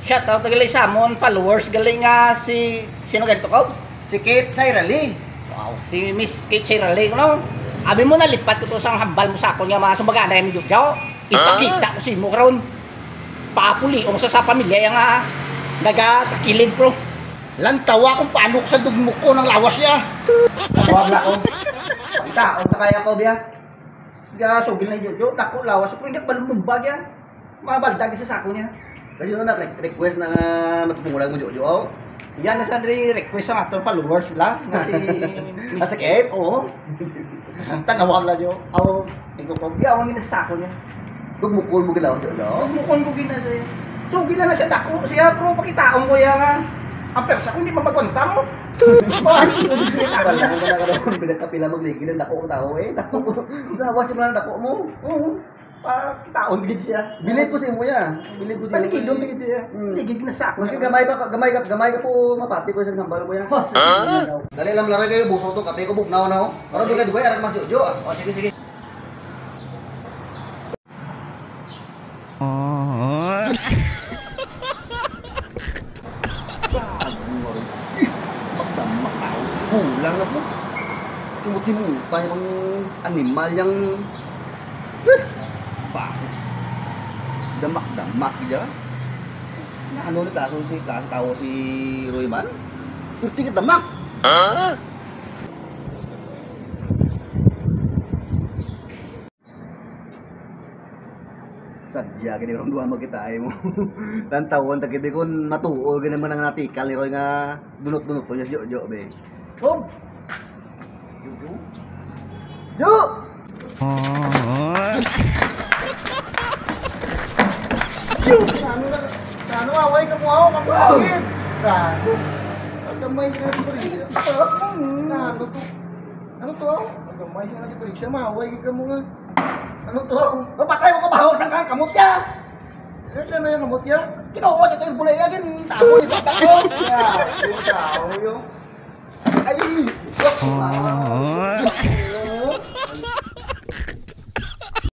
Shout out galing sa amon followers galing nga si sino ganito ko? Si Kate Sairali. Wow, si Miss Kate Sairali no. Abi mo na lipat ko to sa hambal mo sa akon nga mga sumagana yung judyaw. Ipakita ko si mo karon. Paapuli o sa pamilya nga nagatakilid bro. Lantawa kung paano ko sa dugmok ko ng lawas niya. Tawag na ko. Pagkaon na kaya ko biya. Siga sugil na yung dako lawas. Pero hindi ko balumbag yan. Mabaldag sa sako niya. Kasi na request na matumulang mo Jojo. Oh. Yan na sa request ang atong followers lang. Nga si Sa Kate? Oo. Tanawag lang yung. Ako, ikaw ko. Biya, awang sa sako niya. Dugmukol mo ginaw Jojo. Dugmukol ko gina siya. Sugil na siya dako siya. Pero pakitaon ko yan nga. Ang persa ko hindi mapagwanta mo. Wala ko na karoon pinagkapila mo ligid ng dako tao eh. Lawas mo lang dako mo. Oo. Taon gid siya. Bilib ko sa imo ya. Bilib ko sa imo. Palikidon gid siya. Ligid na sa. Maski gamay ka po mapati ko sa nambal mo ya. Dali lang laro kayo buso to kape ko bugnaw na. Para duga duga aran mas Jojo. O sige sige. Kulang na po. Simut-simut pa yung animal yung bakit? Damak-damak dyan. Ano na klase tao si Royman? Purti ka damak. Sadya gini orang dua magkitaay mo. Tantawon ta kiti kon matuo gani man ang natikal ni Roy nga dunot-dunot to niya jo be. Rob. Jo. Ano away ka mo ako kapatid. Gago. Gamay ka na dito. Ano to? Ano to? Gamay ka na dito. Siya maaway ka mo nga. Ano to? Patay mo ka bahaw sa kang kamot ya. Siya na yung kamot ya. Kinuha sa tayo bulay agin. Tao ni sa tao. Ya, tao yo. Ay.